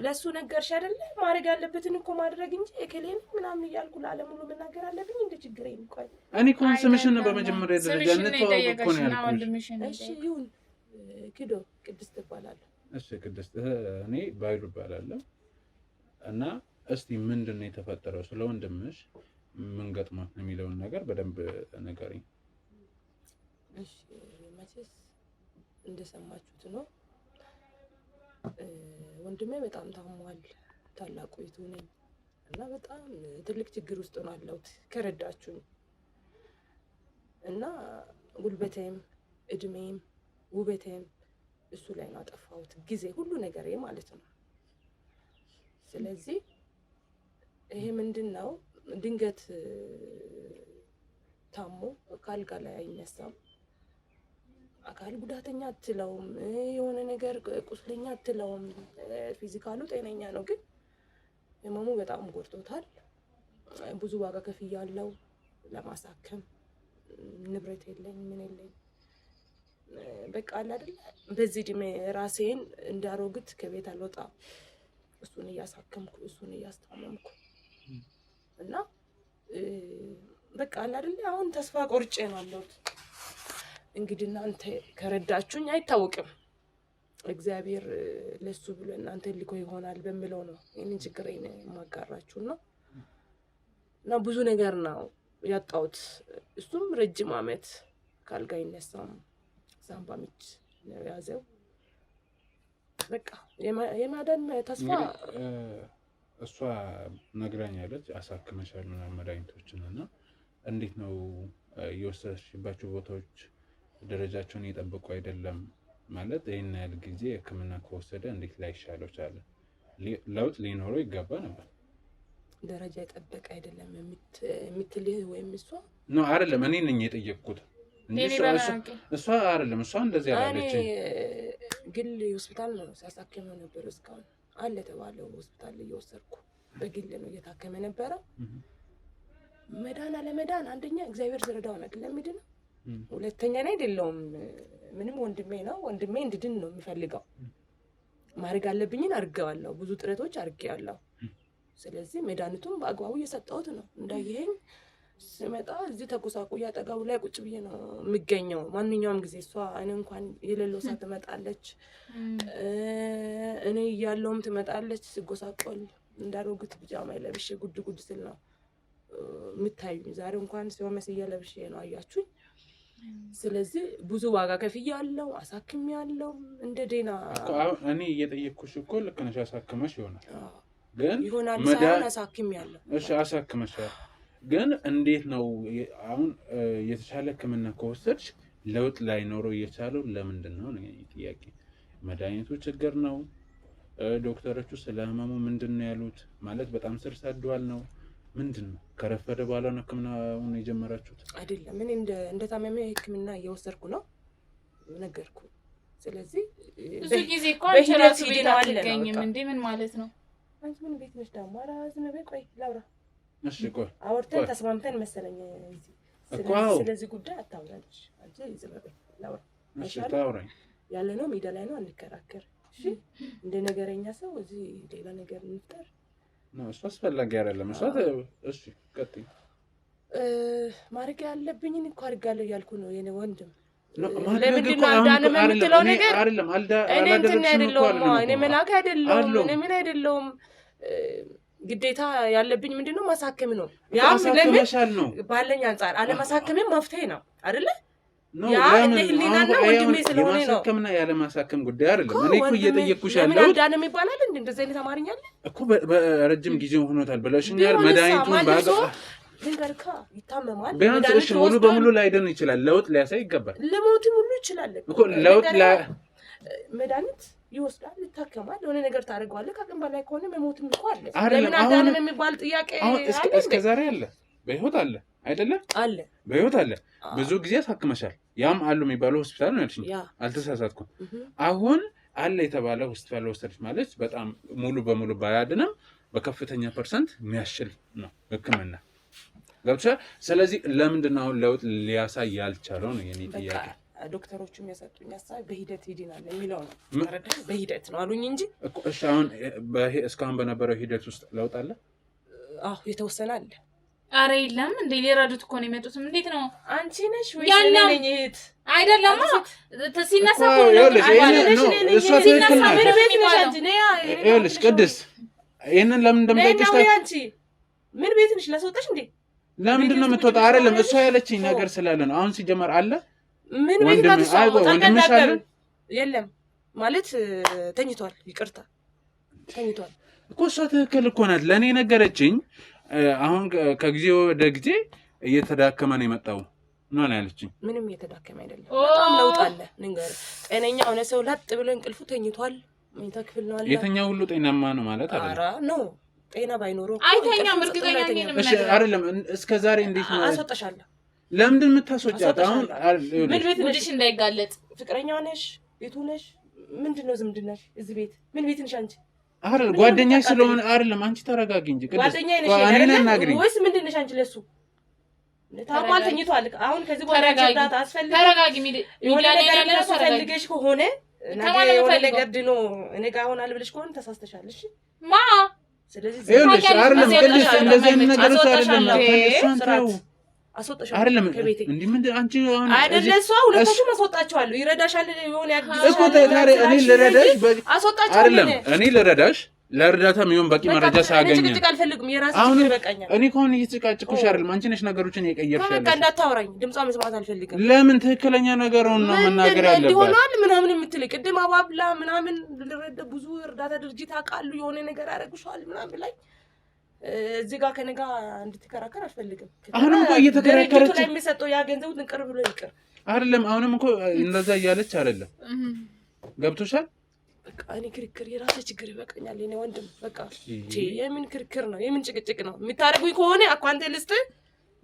ለሱ ነገርሽ አይደለ ማድረግ ያለበትን እኮ ማድረግ እንጂ እከሌን ምናምን እያልኩ ለዓለሙ መናገር አለብኝ እንደ ችግር ይንቆይ። እኔ እኮ ስምሽን በመጀመሪያ ደረጃ እንተዋወቅ እኮ ነው ያልኩሽ። እሺ ይሁን ክዶ ቅድስት ትባላለህ። እሺ ቅድስት እኔ ባይሉ እባላለሁ። እና እስቲ ምንድነው የተፈጠረው ስለ ወንድምሽ ምን ገጥሟት ነው የሚለውን ነገር በደንብ ንገሪኝ። እሺ መቼስ እንደሰማችሁት ነው ወንድሜ በጣም ታሟል። ታላቁ እህቱ ነኝ እና በጣም ትልቅ ችግር ውስጥ ነው ያለሁት ከረዳችሁኝ። እና ጉልበቴም እድሜም ውበቴም እሱ ላይ ነው አጠፋሁት፣ ጊዜ ሁሉ ነገሬ ማለት ነው። ስለዚህ ይሄ ምንድነው ድንገት ታሞ ካልጋ ላይ አይነሳም። አካል ጉዳተኛ አትለውም፣ የሆነ ነገር ቁስለኛ አትለውም። ፊዚካሉ ጤነኛ ነው፣ ግን ህመሙ በጣም ጎድቶታል። ብዙ ዋጋ ከፍያለሁ ለማሳከም። ንብረት የለኝ ምን የለኝ። በቃ አለ አይደል በዚህ እድሜ ራሴን እንዳሮግት ከቤት አልወጣም። እሱን እያሳከምኩ እሱን እያስታመምኩ እና በቃ አለ አይደል አሁን ተስፋ ቆርጬ ነው ያለሁት። እንግዲህ እናንተ ከረዳችሁኝ አይታወቅም፣ እግዚአብሔር ለሱ ብሎ እናንተ ልኮ ይሆናል በሚለው ነው ይሄንን ችግሬን ማጋራችሁ ነው። እና ብዙ ነገር ነው ያጣሁት። እሱም ረጅም ዓመት ካልጋ ይነሳም ሳምባ ምች ነው ያዘው። በቃ የማዳን ተስፋ እሷ ነግራኛለች። አሳክመሻል ምናምን መድኃኒቶችን እና እንዴት ነው የወሰድሽባቸው ቦታዎች ደረጃቸውን እየጠበቁ አይደለም ማለት ይህን ያህል ጊዜ ሕክምና ከወሰደ እንዴት ላይሻለው ቻለ? ለውጥ ሊኖረው ይገባ ነበር። ደረጃ የጠበቀ አይደለም የምትልህ ወይም እሷ ነው አይደለም? እኔ ነኝ የጠየቅኩት እንጂ እሷ አይደለም። እሷ እንደዚህ አላለች። ግል ሆስፒታል ነው ሲያሳክመው ነበር። እስካሁን አለ የተባለው ሆስፒታል እየወሰድኩ በግል ነው እየታከመ ነበረ። መዳን አለመዳን አንደኛ እግዚአብሔር ዝረዳው ነው ለሚድነው፣ ሁለተኛ ላይ አይደለም ምንም ወንድሜ ነው። ወንድሜ እንድድን ነው የሚፈልገው። ማድረግ አለብኝን አድርገዋለሁ። ብዙ ጥረቶች አድርጌያለሁ። ስለዚህ መድኃኒቱን በአግባቡ እየሰጠሁት ነው። እንዳይሄኝ ስመጣ እዚህ ተጎሳቁ ያጠጋቡ ላይ ቁጭ ብዬ ነው የሚገኘው። ማንኛውም ጊዜ እሷ እኔ እንኳን የሌለው ሰዓት ትመጣለች፣ እኔ እያለውም ትመጣለች። ስጎሳቆል እንዳሮግት ቢጃማ ለብሼ ጉድ ጉድ ስል ነው የምታዩኝ። ዛሬ እንኳን ሲሆን መስዬ ለብሼ ነው አያችሁኝ። ስለዚህ ብዙ ዋጋ ከፍያለሁ፣ አሳክሜያለሁ። እንደ ዴና እኔ እየጠየቅኩሽ እኮ ልክ ነሽ። አሳክመሽ ይሆናል ግን ይሆናል ሳይሆን አሳክሜያለሁ። እሺ አሳክመሻል፣ ግን እንዴት ነው አሁን የተሻለ ሕክምና ከወሰድሽ ለውጥ ላይኖረው እየቻለው ለምንድን ነው ጥያቄ? መድኃኒቱ ችግር ነው? ዶክተሮቹ ስለ ህመሙ ምንድን ነው ያሉት? ማለት በጣም ስር ሰዷል ነው ምንድን ነው? ከረፈደ በኋላ ነው ሕክምናውን የጀመራችሁት? አይደለም ምን እንደ ታመመ ሕክምና እየወሰድኩ ነው ነገርኩ። ስለዚህ ብዙ ጊዜ እኮ አንቺ ቤት አትገኝም እንዴ? ምን ማለት ነው? አንቺ ምን ቤት ነሽ ደግሞ? ኧረ ዝም በይ ቆይ ላውራ። እሺ ቆይ አውርተን ተስማምተን መሰለኝ ስለዚህ ጉዳይ አታውራለሽ። አንቺ ዝም በይ ላውራ። እሺ ታውራኝ ያለ ነው ሜዳ ላይ ነው አንከራከር። እሺ እንደ ነገረኛ ሰው እዚህ ሌላ ነገር እንፍጠር ነው እሱ አስፈላጊ አይደለም። እሺ ቀጥይ። ማድረግ ያለብኝን እኮ አድርጋለሁ እያልኩ ነው የኔ ወንድም። ለምንድን ነው አዳንም የምትለው ነገር? አይደለም እኔ እንትን አይደለሁም፣ እኔ መላክ አይደለሁም፣ እኔ ምን አይደለሁም። ግዴታ ያለብኝ ምንድነው ማሳከም ነው። ያም ለምን ባለኝ አንፃር አለማሳከምም መፍትሄ ነው አይደለ? ያ ለህሊናና ወንድሜ ስለሆነ ነው። ማሳከምና ያለ ማሳከም ጉዳይ አይደለም። እኔ እኮ እየጠየቅኩሽ ያለው ለምን አዳንም ይባላል እንዴ? እንደዚህ አይነት አማርኛ አለ እኮ። በረጅም ጊዜ ሆኖታል ብለሽኛል። መድኃኒቱን ባገባ ድንገርካ ይታመማል። ቢያንስ እሺ ሙሉ በሙሉ ላይደን ይችላል። ለውጥ ሊያሳይ ይገባል። ለሞትም ሁሉ ይችላል እኮ ለውጥ መድኃኒት ይወስዳል፣ ይታከማል፣ የሆነ ነገር ታደርገዋለህ። ከአቅም በላይ ከሆነ መሞትም እኮ አለ። ለምን አዳንም የሚባል ጥያቄ እስከ ዛሬ አለ፣ በህይወት አለ አይደለ? አለ በህይወት አለ። ብዙ ጊዜ አሳክመሻል። ያም አሉ የሚባለው ሆስፒታል ነው ያልሽኝ፣ አልተሳሳትኩም። አሁን አለ የተባለ ሆስፒታል ወሰድሽ ማለት በጣም ሙሉ በሙሉ ባያድንም በከፍተኛ ፐርሰንት የሚያሽል ነው ሕክምና ገብቶሻል። ስለዚህ ለምንድን ነው አሁን ለውጥ ሊያሳይ ያልቻለው ነው የኔ ጥያቄ። ዶክተሮቹ የሚያሰጡኝ ሀሳብ በሂደት ይድናል የሚለው ነው። ተረዳሽ? በሂደት ነው አሉኝ እንጂ እሺ አሁን እስካሁን በነበረው ሂደት ውስጥ ለውጥ አለ? አዎ የተወሰነ አለ። አረ የለም እንዴ ሊረዱት እኮ ነው የመጡትም። እንዴት ነው አንቺ ነሽ ወይስ እኔ ነኝ? እህት አይደለም ሲነሳ ይኸውልሽ ቅድስት ይሄንን ለምን እንደምጠይቅሽ አንቺ ምን ቤት ነሽ? ላስወጣሽ እንዴ? ለምንድን ነው የምትወጣው? አይደለም እሷ ያለችኝ ነገር ስላለ ነው። አሁን ሲጀመር አለ ምን ቤት ወንድምሽ አለ? የለም ማለት ተኝቷል። ይቅርታ ተኝቷል እኮ እሷ ትክክል እኮ ናት። ለእኔ ነገረችኝ። አሁን ከጊዜ ወደ ጊዜ እየተዳከመ ነው የመጣው ነው ያለችኝ። ምንም እየተዳከመ አይደለም፣ በጣም ለውጥ አለ። ንገር ጤነኛ ሆነ ሰው ላጥ ብሎ እንቅልፉ ተኝቷል። መኝታ ክፍል ነው አለ። የተኛው ሁሉ ጤናማ ነው ማለት አይደለም። ኧረ ነው ጤና ባይኖረው አይተኛም። እርግጠኛ ነኝ። እሺ አይደለም እስከ ዛሬ እንዴት ነው? አስወጣሻለሁ። ለምንድን የምታስወጫት? አሁን ምን ቤት ልጅሽ እንዳይጋለጥ ፍቅረኛ ነሽ? ቤቱ ነሽ? ምንድነው ዝምድናሽ? እዚህ ቤት ምን ቤት ነሽ አንቺ? አይደል ጓደኛሽ ስለሆነ አይደለም። አንቺ ተረጋጊ እንጂ ጓደኛዬ ነሽ አይደል? ወይስ ምንድን ነሽ አንቺ ለሱ? ታሟል፣ ተኝቷል። አሁን ከዚህ በኋላ እርዳታ አስፈልግ። ተረጋጊ። ሚዲያ ላይ ያለ ሰው ፈልገሽ ከሆነ ነገ የሆነ ነገር ድኖ እኔ ጋር ሆናል ብለሽ ከሆነ ተሳስተሻል። እሺ ማ ስለዚህ ይኸውልሽ አይደለም ቅድስት እንደዚህ አይነት ነገሮች አይደለም ተነሳንተው አስወጣሻለሁ አይደለም ከቤቴ እንዴ ምን አንቺ አሁን አይደለም እሷ ሁለታችሁም አስወጣችኋለሁ። ይረዳሻል የሆነ ያግዝሻል እኮ ታዲያ እኔ ልረዳሽ አስወጣችኋለሁ አይደለም እኔ ልረዳሽ ለእርዳታ የሚሆን በቂ መረጃ ሳገኝ ጭቅጭቅ አልፈልግም። የራስሽ ችግር ይበቃኛል። እኔ ከሆነ እየተጨቃጨኩሽ አይደለም አንቺ ነሽ ነገሮችን የቀየርሻለሽ። በቃ እንዳታወራኝ ድምጿ መስማት አልፈልግም። ለምን ትክክለኛ ነገሩን ነው መናገር ያለበት። እንዲሆናል ምናምን የምትል ቅድም አባብላ ምናምን ልረዳ ብዙ እርዳታ ድርጅት አውቃለሁ የሆነ ነገር ያደርጉሻል ምናምን ላይ እዚህ ጋር ከነጋ እንድትከራከር አልፈልግም። አሁንም እኮ እየተከራከረች ላይ የሚሰጠው ያ ገንዘቡ እንቅር ብሎ ይቅር አይደለም። አሁንም እኮ እንደዛ እያለች አይደለም። ገብቶሻል? በቃ እኔ ክርክር የራሴ ችግር ይበቃኛል። እኔ ወንድም በቃ የምን ክርክር ነው? የምን ጭቅጭቅ ነው? የምታደርጉኝ ከሆነ አኳንቴ ልስጥ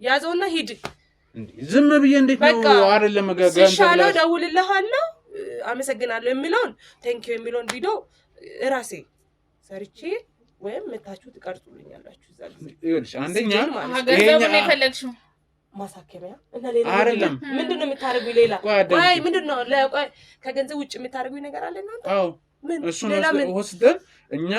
ያዘውና ሂድ። ዝም ብዬ እንዴት ነው አይደለም ገንዘብ ሲሻለው ደውልልሃለሁ አመሰግናለሁ የሚለውን ቴንኪው የሚለውን ቪዲዮ ራሴ ሰርቼ ወይም መታችሁ ትቀርጹልኛላችሁ። እዛ ጊዜ ይኸውልሽ አንደኛ ገንዘቡን የፈለግሽው ማሳከሚያ እና ሌላ አይደለም። ምንድነው የምታደርጉኝ? ሌላ ቆይ ምንድነው ለቆይ ከገንዘብ ውጭ የምታደርጉኝ ነገር አለ እናንተ? አዎ እሱን ወስደን እኛ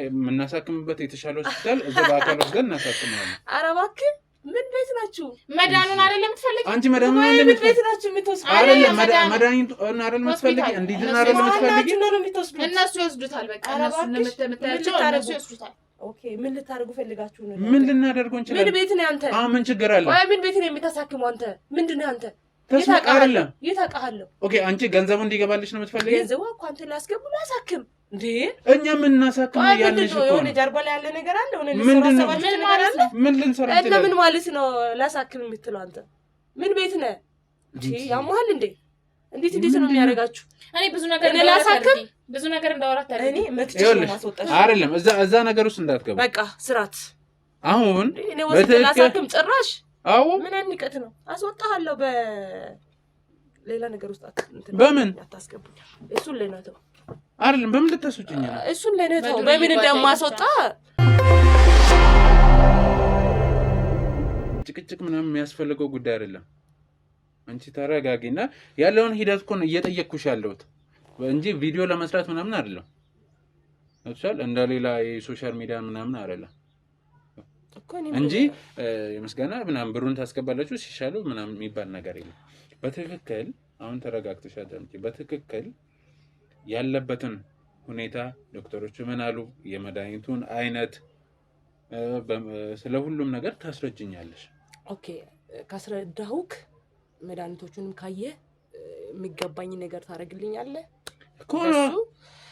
የምናሳክምበት የተሻለ ሆስፒታል እዛ በአካል ወስደን እናሳክማለን። ኧረ እባክህ ምን ቤት ናችሁ? መዳኑን አይደለም የምትፈልጊው አንቺ? መዳኑን አይደለም ምን ቤት ናችሁ የምትወስዱ? አይደለም መድኃኒቱ አይደለም የምትፈልጊው? እንዲድን አይደለም የምትፈልጊው? እነሱ ይወስዱታል። በቃ እነሱ የምትመጣቸው እነሱ ይወስዱታል። ኦኬ ምን ልታደርጉ ፈልጋችሁ ነው? ምን ልናደርገው እንችላለን? ምን ቤት ነው አንተ? ምን ችግር አለ? ወይ ምን ቤት ነው የምታሳክመው አንተ? ምንድነው አንተ? አይደለም ይታቃለሁ። ኦኬ አንቺ ገንዘቡ እንዲገባልሽ ነው የምትፈልጊው? ገንዘቡ እኮ አንተ ላስገቡ ላሳክም እንዴ? እኛ ምን እናሳክመው ያልሽ እኮ ነው። ጀርባ ላይ ያለ ነገር አለ። ምን ልንሰራ እና ምን ማለት ነው ላሳክም የምትለው አንተ? ምን ቤት ነህ? ያማል እንዴ? እንዴት ነው የሚያደርጋችሁ? እኔ ብዙ ነገር ላሳክም ብዙ ነገር እንዳወራት አይደል? እኔ መክችሽ ማስወጣሽ አይደለም። እዛ ነገር ውስጥ እንዳትገባ በቃ ስራት። አሁን እኔ ወስደህ ላሳክም ጭራሽ? አዎ ምን አንቀት ነው? አስወጣሃለሁ በሌላ ነገር ውስጥ በምን አታስገቡኝ። እሱን ለነተው አይደለም። በምን ልታስወጪኝ ነው? እሱን ለነተው በምን እንደማስወጣ ጭቅጭቅ ምናምን የሚያስፈልገው ጉዳይ አይደለም። አንቺ ተረጋጊና ያለውን ሂደት እኮ ነው እየጠየቅኩሽ ያለሁት እንጂ ቪዲዮ ለመስራት ምናምን አይደለም። እሷል እንደሌላ የሶሻል ሚዲያ ምናምን አይደለም እንጂ የምስጋና ምናምን ብሩን ታስገባላችሁ ሲሻሉ ምናምን የሚባል ነገር የለም። በትክክል አሁን ተረጋግተሽ አዳምጪ። በትክክል ያለበትን ሁኔታ ዶክተሮቹ ምን አሉ፣ የመድኃኒቱን አይነት ስለ ሁሉም ነገር ታስረጅኛለሽ። ኦኬ ካስረዳሁክ መድኃኒቶቹንም ካየ የሚገባኝ ነገር ታደርግልኛለህ እኮ ነው።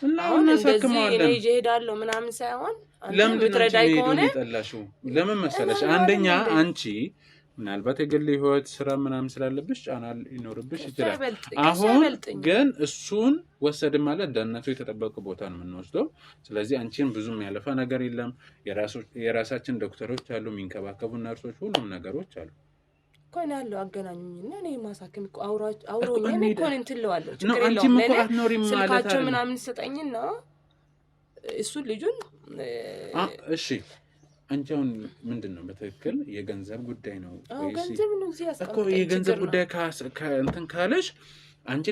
እና አሁን እናሳክማለን እኔ እሄዳለሁ ምናምን ሳይሆን ለምን ትረዳይ ከሆነ ለምን መሰለሽ? አንደኛ አንቺ ምናልባት የግል ህይወት ስራ ምናምን ስላለብሽ ጫና ሊኖርብሽ ይችላል። አሁን ግን እሱን ወሰድን ማለት ደህንነቱ የተጠበቀ ቦታ ነው የምንወስደው። ስለዚህ አንቺን ብዙም ያለፋ ነገር የለም። የራሳችን ዶክተሮች አሉ፣ የሚንከባከቡ ነርሶች፣ ሁሉም ነገሮች አሉ። ኮን ያለው አገናኙኝና እኔ ማሳከም እኮ አውሮኝ እኔ ኮን እንትለዋለሁ ችግር አንቺ የለውም። ምን አትኖሪም ማለት ስልካቸው ምናምን ሰጠኝና እሱ ልጁን እሺ አንቺ አሁን ምንድነው በትክክል የገንዘብ ጉዳይ ነው ገንዘብ ነው እኮ የገንዘብ ጉዳይ እንትን ካለሽ አንቺ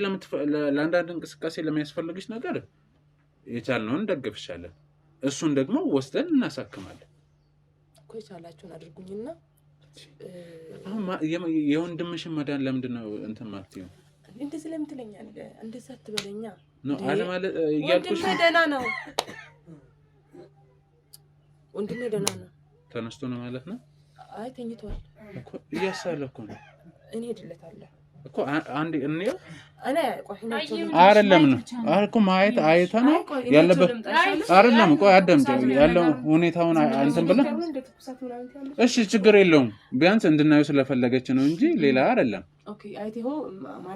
ለአንዳንድ እንቅስቃሴ ለሚያስፈልግሽ ነገር የቻልነውን እንደግፍሻለን። እሱን ደግሞ ወስደን እናሳክማለን እኮ የቻላችሁን አድርጉኝና የወንድምሽን መዳን ለምንድን ነው እንትን ማለት ነው? እንደዚህ ለምን ትለኛለህ? እንደዛ አትበለኛ ነው አለ ማለት እያልኩሽ ወንድሜ ደህና ነው። ወንድሜ ደህና ነው። ተነስቶ ነው ማለት ነው? አይ ተኝቷል እኮ እያሳለ እኮ ነው። እኔ ሄድለታለሁ እኮ አንዴ እንየው። እኔ ቆይናቸው አይደለም ነው አልኩ ማየት አይታ ነው ያለበት አይደለም። ቆይ አዳምጪ ያለው ሁኔታውን አንተም ብለህ እሺ ችግር የለውም ቢያንስ እንድናየው ስለፈለገች ነው እንጂ ሌላ አይደለም። ኦኬ አይቴው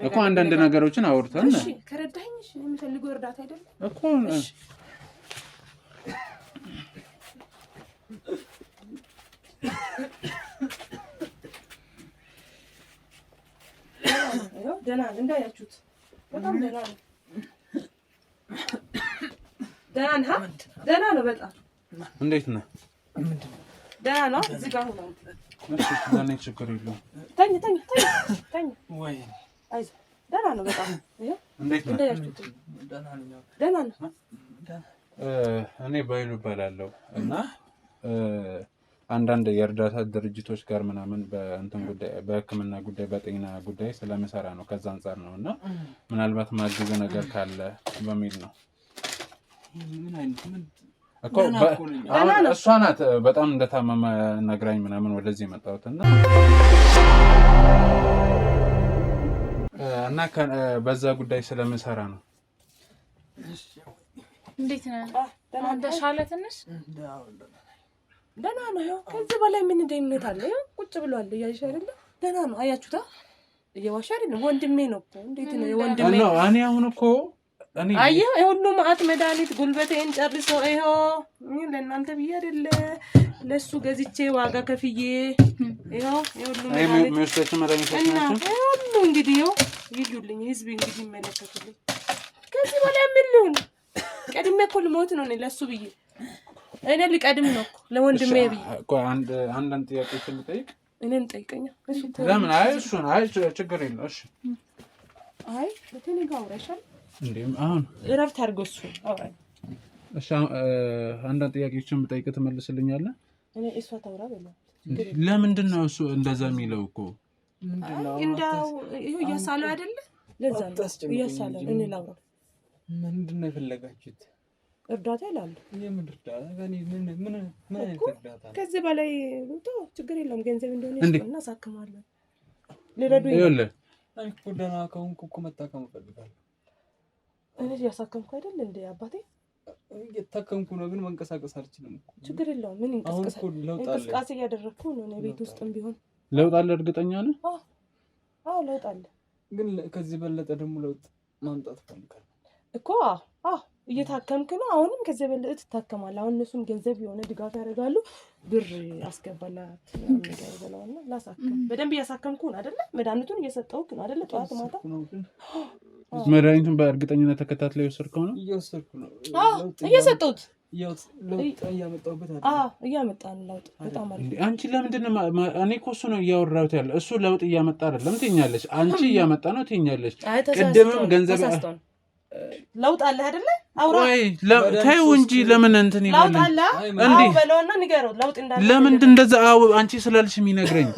እኮ አንዳንድ ነገሮችን አውርተን እሺ ከረዳኝ እሺ የምፈልገው እርዳታ አይደለም እኮ ደህና ነህ እንዳያችሁት በጣም ደህና ነው። ደህና ነህ? ደህና ነው በጣም። እንዴት ነህ? ደህና ነው። እዚህ ጋር ሆነ። እሺ ለኔ ችግር የለውም። ተኝ ወይ አይዞህ ደህና ነው በጣም። እንዴት ነህ? እንዳያችሁት ደህና ነህ? እኔ ባይሉ እባላለሁ እና አንዳንድ የእርዳታ ድርጅቶች ጋር ምናምን በእንትን ጉዳይ በሕክምና ጉዳይ በጤና ጉዳይ ስለምሰራ ነው። ከዛ አንጻር ነው እና ምናልባት ማግዝ ነገር ካለ በሚል ነው እኮ እሷ ናት በጣም እንደታመመ ነግራኝ ምናምን ወደዚህ የመጣሁት እና በዛ ጉዳይ ስለምሰራ ነው። እንዴት ነህ? አንተ ሻለ ትንሽ ደህና ነው። ያው ከዚህ በላይ ምን ደህንነት አለ? ያው ቁጭ ብሏል እያይሽ አይደለ? ደህና ነው። አያችሁታ? እየዋሻ አይደለም ወንድሜ ነው እኮ። እንዴት ነው ወንድሜ? እኔ አሁን እኮ አየህ የሁሉ ማአት መድኃኒት ጉልበቴን ጨርሶ ይኸው ለእናንተ ብዬ አይደለ ለሱ ገዝቼ ዋጋ ከፍዬ ይኸው የሁሉ መድኃኒት እና ሁሉ እንግዲህ ይኸው ይዩልኝ፣ ህዝብ እንግዲህ ይመለከቱልኝ። ከዚህ በላይ ምን ልሁን? ቀድሜ እኮ ልሞት ነው ለሱ ብዬ እኔ ልቀድም ነው እኮ ለወንድሜ ብዬ። አንዳንድ ጥያቄዎችን ልጠይቅ? እኔን ጠይቀኛ። እሺ ለምን? አይ እሱን ችግር የለው። እሺ አይ ለቴሌ ጋር አውራሻል እንዴ? አሁን እረፍት አድርጎ እሱ አውራኝ። እሺ አንዳንድ ጥያቄዎችን ብጠይቅ ትመልስልኛለህ? እኔ እሷ ታውራ በለው። ለምንድን ነው እሱ እንደዛ የሚለው እኮ? እንደው ይኸው እያሳለው አይደለ? ለዛ ነው እያሳለው። እኔ ላውራ። ምንድን ነው የፈለጋችሁት? እርዳታ ይላሉ። የምን እርዳታ? ምን አይነት እርዳታ? ከዚህ በላይ ችግር የለውም። ገንዘብ እንደሆነ እናሳክማለን። ሊረዱኝ ይኸውልህ እኔ እኮ ደህና ከሆንኩ እኮ መታከም እፈልጋለሁ። እኔ እያሳከምኩ አይደል እንደ አባቴ እየታከምኩ ነው፣ ግን መንቀሳቀስ አልችልም እኮ። ችግር የለውም። ምን እንቅስቃሴ እያደረግኩ ነው። እኔ ቤት ውስጥም ቢሆን ለውጥ አለ። እርግጠኛ ነህ? አዎ ለውጥ አለ። ግን ከዚህ በለጠ ደግሞ ለውጥ ማምጣት እፈልጋለሁ እኮ። እየታከምክ ነው። አሁንም ከዚህ በለጠ ትታከማለህ። አሁን እነሱም ገንዘብ የሆነ ድጋፍ ያደርጋሉ። ብር አስገባላት ነገር ብለውና ላሳከም በደንብ እያሳከምኩ ነው አይደለ? መድኃኒቱን እየሰጠሁት ነው አይደለ? ጠዋት ማታ መድኃኒቱን በእርግጠኝነት ተከታትለው የወሰድከው ነው? እየወሰድኩ ነው። እየሰጠሁት ለውጥ እያመጣሁበት አይደል? እያመጣን ለውጥ በጣም አሪፍ። አንቺ ለምንድን ነው? እኔ እኮ እሱ ነው እያወራሁት ያለ። እሱ ለውጥ እያመጣ አይደለም ትይኛለሽ። አንቺ እያመጣ ነው ትይኛለሽ። ቅድምም ገንዘብ ለውጥ አለ አይደለ? አውራ ተይው እንጂ ለምን እንትን ይባላል? ለውጥ አለ እንዴ? በለውና ንገረው ለውጥ እንዳለ። ለምንድን እንደዛ አንቺ ስላልሽ የሚነግረኝ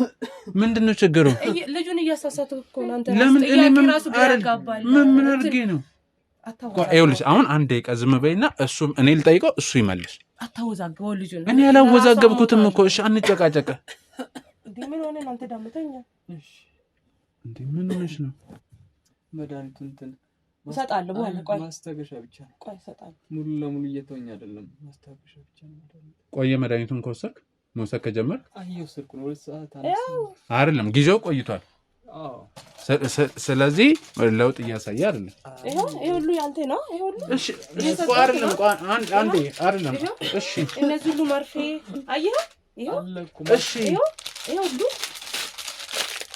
ምንድነው ችግሩ? ልጁን እያሳሳተው እኮ ነው አንተ። ለምን እኔ ምን አድርጌ ነው? ይኸውልሽ አሁን አንድ ደቂቃ ዝም በይና እሱም እኔ ልጠይቀው እሱ ይመልስ። አታወዛግበው ልጁን። እኔ ያላወዛገብኩትም እኮ። እሺ አንጨቃጨቀ እንዴ? ምን ሆነ አንተ ዳምተኛ? እሺ እንዴ ምን ሆነሽ ነው? መድኃኒቱን እንትን እሰጣለሁ በኋላ። ቆይ ማስታገሻ ብቻ ነው። ቆይ እሰጣለሁ። ሙሉ ለሙሉ እየተወኝ አይደለም፣ ማስታገሻ ብቻ ነው። ቆየ መድኃኒቱን ከወሰድክ መውሰድ ከጀመርክ? እየወሰድኩ ነው። 2 ሰዓት አይደለም ጊዜው ቆይቷል። ስለዚህ ለውጥ እያሳየ አይደለም። ይሄ ሁሉ ያንተ ነው። ይሄ ሁሉ እሺ እኮ አይደለም። አንዴ አይደለም። እሺ እነዚህ ሁሉ መርፌ አየህ? ይሄ እሺ ይሄ ሁሉ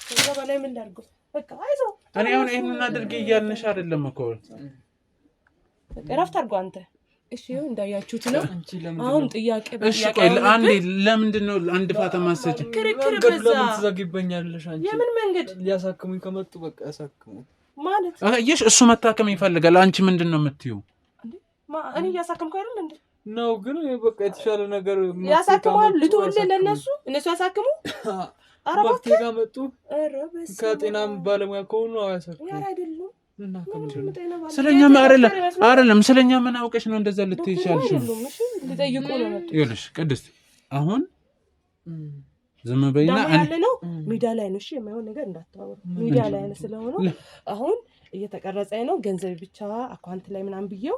ከዛ በላይ ምን ላድርገው? በቃ አይዞህ። እኔ አሁን ይሄንን አድርጌ እያልንሽ አይደለም እኮ። እረፍት አድርጎ አንተ። እሺ ይኸው እንዳያችሁት ነው። አሁን ጥያቄ እሺ ቆይ አንዴ ለምንድን ነው አንድ ፋታ ማሰጭ? ክርክር በዛ። ለምን ትዘግይበኛለሽ አንቺ? የምን መንገድ? ሊያሳክሙኝ ከመጡ በቃ ያሳክሙ ማለት አየሽ፣ እሱ መታከም ይፈልጋል። አንቺ ምንድን ነው የምትይው? እኔ እያሳከምኩ አይደል እንዴ? ነው ግን በቃ የተሻለ ነገር ያሳክማል። ልትወልድ ለነሱ እነሱ ያሳክሙ። አረባቴ ጋር መጡ። ከጤናም ባለሙያ ከሆኑ ያሳክሙ። ያር አይደለም ስለኛም አይደለም ስለኛ ምን አውቀሽ ነው እንደዛ ልትይሻልሽ? እሺ ልጠይቁ ነው መጡ። ይኸውልሽ ቅድስት አሁን ዝም በይና ያለ ነው ሚዲያ ላይ ነው። እሺ የማይሆን ነገር እንዳታወሩ። ሚዲያ ላይ ነው ስለሆነ አሁን እየተቀረጸ ነው። ገንዘብ ብቻ አካውንት ላይ ምናምን ብዬው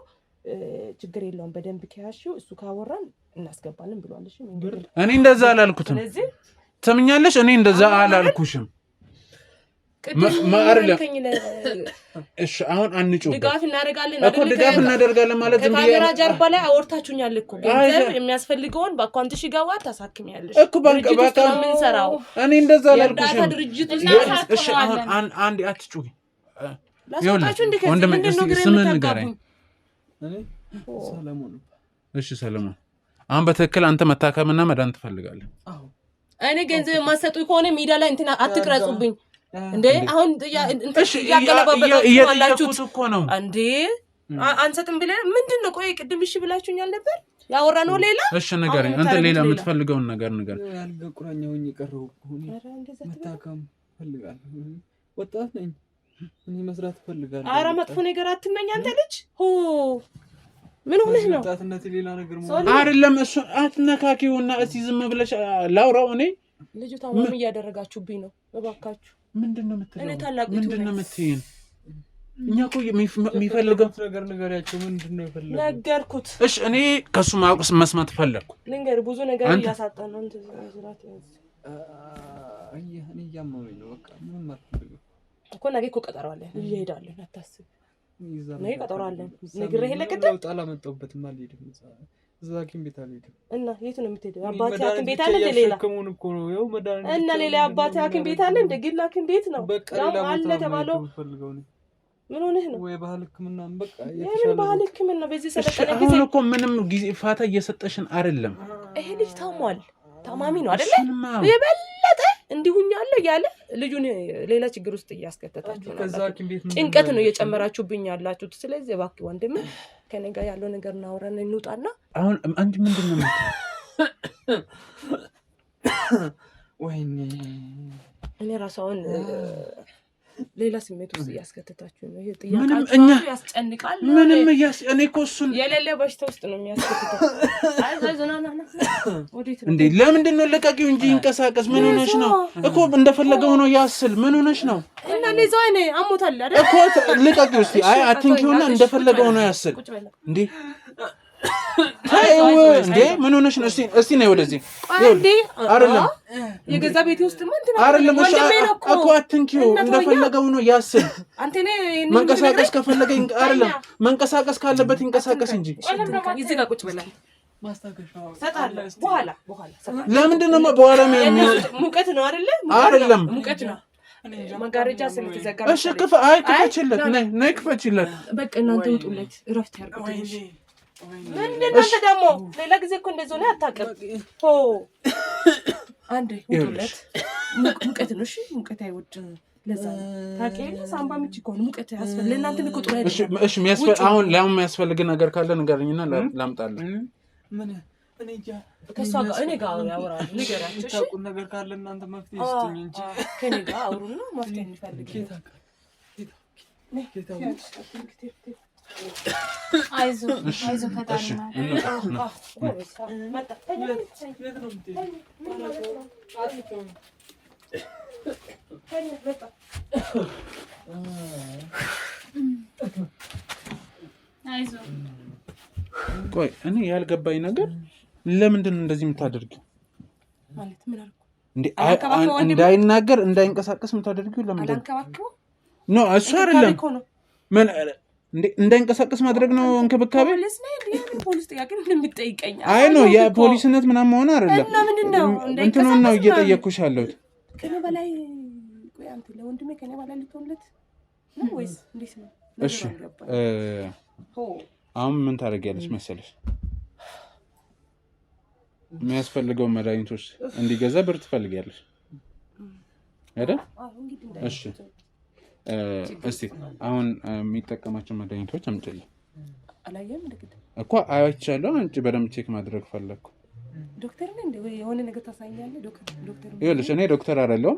ችግር የለውም በደንብ ከያሽው እሱ ካወራን እናስገባለን ብሏል። እሺ እኔ እንደዛ አላልኩትም። ስለዚህ ትምኛለሽ? እኔ እንደዛ አላልኩሽም። እሺ አሁን አንጩ ድጋፍ እናደርጋለን እኮ ድጋፍ እናደርጋለን ማለት ዝም ብዬ ካሜራ ጀርባ ላይ አወርታችሁኛል እኮ ገንዘብ የሚያስፈልገውን በአካውንትሽ ጋር ታሳክሚያለሽ እኮ ባንክ ምን ሰራው? እኔ እንደዛ አላልኩሽም። ድርጅት እሺ አሁን አንድ አትጩሂ። ላስወጣችሁ እንዴ? ከዚህ ምንድን ነው ግሬ የምታጋቡኝ? ሰለሞን። እሺ ሰለሞን፣ አሁን በትክክል አንተ መታከምና መዳን ትፈልጋለህ? አዎ። እኔ ገንዘብ የማሰጡኝ ከሆነ ሚዲያ ላይ እንትና አትቅረጹብኝ እንዴ። አሁን ያቀለባበቃችሁ እኮ ነው እንዴ? አንሰጥም ብለህ ምንድን ነው? ቆይ ቅድም እሺ ብላችሁኛል ነበር ያወራ ነው ሌላ። እሺ ንገረኝ፣ አንተ ሌላ የምትፈልገውን ነገር ንገር። ያልጋ ቁራኛው ይቀርው መታከም ፈልጋለሁ። ወጣት ነኝ እኔ መስራት ፈልጋለሁ። ኧረ መጥፎ ነገር አትመኝ አንተ ልጅ። ምን ሆነህ ነው? ወጣትነት ሌላ ነገር አይደለም። እሱ አትነካኪውና እስቲ ዝም ብለሽ ላውራው። እኔ ልጁ ታማሚ እያደረጋችሁብኝ ነው። እባካችሁ ምንድነው የምትለው? እኔ ታላቁ ምንድነው የምትይኝ? እኛ እኮ የሚፈልገው ነገር ንገሪያቸው። ምንድነው የፈለገው? ነገርኩት። እሺ እኔ ከሱ ማውቅስ መስማት ፈለግኩ። ልንገር ብዙ ነገር እያሳጣን ነው። እንትን ዝራት ያዝ እኔ እያመመኝ ነው። በቃ ምንም አልፈልግም እኮ ነገ እኮ ቀጠሮ አለን። እየሄዳለን አታስብ። ነገ ቀጠሮ አለን። ነግሬህ ለቀደም ጣላ መጣሁበትም አልሄድም። እዛ ሐኪም ቤት አልሄድም። እና የት ነው የምትሄደው? አባቴ ሐኪም ቤት አለ እንደ ሌላ ከመሆን እኮ ነው ያው መድኃኒት እና ሌላ አባቴ ሐኪም ቤት አለ እንደ ግል ሐኪም ቤት ነው ያው አለ ተባለው። ምን ሆነህ ነው? ወይ ባህል ሕክምና በቃ የምን ባህል ሕክምና በዚህ ሰለጠነ ጊዜ አሁን እኮ ምንም ጊዜ ፋታ እየሰጠሽን አይደለም። ይሄ ልጅ ታሟል፣ ታማሚ ነው አይደለ? የበለጠ እንዲሁኛለ ያለ ልጁን ሌላ ችግር ውስጥ እያስከተታችሁ ነው። ከዛ ሐኪም ቤት ጭንቀት ነው እየጨመራችሁብኝ ያላችሁት። ስለዚህ እባክህ ወንድም ከኔ ጋር ያለው ነገር እናወራን እንውጣና አሁን አንድ ምንድነው ወይኔ እኔ ራሳውን ሌላ ስሜት ውስጥ እያስከተታችሁ ነው። ይሄ ጥያቄ ያስጨንቃል። ምንም እኔ እኮ እሱን የሌለ በሽታ ውስጥ ነው የሚያስከተተው። አይዞናና ወዴት ነው እንዴ? ለምንድን ነው ለቃቂው እንጂ ይንቀሳቀስ። ምን ሆነሽ ነው እኮ እንደፈለገው ነው ያስል። ምን ሆነሽ ነው? እና ለዛው አይኔ አሞታል አይደል እኮ ለቃቂው እስቲ አትንኪውና እንደፈለገው ነው ያስል እንዴ? ታይው እንዴ? ምን ሆነሽ ነው? እስቲ ነይ ወደዚህ። እንዴ አይደለም የገዛ ቤቴ ውስጥ ምን እንትን አይደለም እኮ አትንኪው እንደፈለገው ነው ያስል። አንተ ነህ መንቀሳቀስ ከፈለገ አይደለም መንቀሳቀስ ካለበት ይንቀሳቀስ እንጂ እዚህ ጋር ቁጭ ብለን ማስታገሻው ሰጣለሁ። በኋላ ለምንድን ነው በኋላ ሙቀት ነው አይደለ? አይደለም ሙቀት ነው። መጋረጃ ስለተዘጋ እሺ ክፈችለት። ነይ ክፈችለት። በቃ እናንተ ውጡለት፣ እረፍት ያርጉት። ምንድን ነው ደግሞ ሌላ ጊዜ እኮ እንደዚህ ነው አታውቅም። አንዴ ውጡለት። ሙቀት ነው። እሺ ሙቀት አይወድም። ለዛ ታውቂያለሽ፣ ሳምባ ምች እኮ ነው ሙቀት ያስፈልግ። ለእናንተ ቢቆጥሩ አይደለም። እሺ አሁን የሚያስፈልግ ነገር ካለ ንገረኝና ላምጣልህ። ምን እኔ ከሷ ጋር እኔ ጋር ያወራሉ። ንገራቸው። እሺ ታውቁ ነገር ካለ እናንተ መፍትሄ ስጡኝ እንጂ ከኔ ጋር አውሩና መፍትሄ እንፈልግ። አይዞህ ፈጣሪ ነው። ቆይ እኔ ያልገባኝ ነገር ለምንድን ነው እንደዚህ የምታደርጊው? ማለት ምን አልኩ እንዴ? እንዳይናገር እንዳይንቀሳቀስ የምታደርጊው ለምንድን ነው? ኖ እሱ አይደለም። ምን እንዴ እንዳይንቀሳቀስ ማድረግ ነው እንክብካቤ? ፖሊስ ጥያቄ ነው የምትጠይቀኝ? አይ ነው የፖሊስነት ምናምን መሆን አይደለም። እና ምንድነው እንትኑን ነው እየጠየኩሽ ያለሁት። ከኔ በላይ ቆይ አንተ ለወንድሜ ከኔ በላይ ልትሆንለት ነው ወይስ እንዴት ነው? እሺ አሁን ምን ታደርጊያለሽ መሰለሽ? የሚያስፈልገው መድኃኒቶች እንዲገዛ ብር ትፈልጊያለሽ አይደል? እሺ እስቲ አሁን የሚጠቀማቸው መድኃኒቶች አምጪልኝ። አላየም እንደግድ እኮ አይቻለሁ። አንቺ በደምብ ቼክ ማድረግ ፈለግኩ። ዶክተር ነኝ እንዴ? የሆነ ነገር ታሳኛለህ? ዶክተር ይኸውልሽ እኔ ዶክተር አይደለሁም።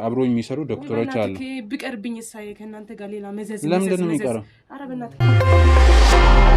አብሮ የሚሰሩ ዶክተሮች አሉ። ቢቀርብኝ እሳዬ ከእናንተ ጋር ሌላ መዘዝ ለምንድን ነው የሚቀረው? ኧረ በእናትህ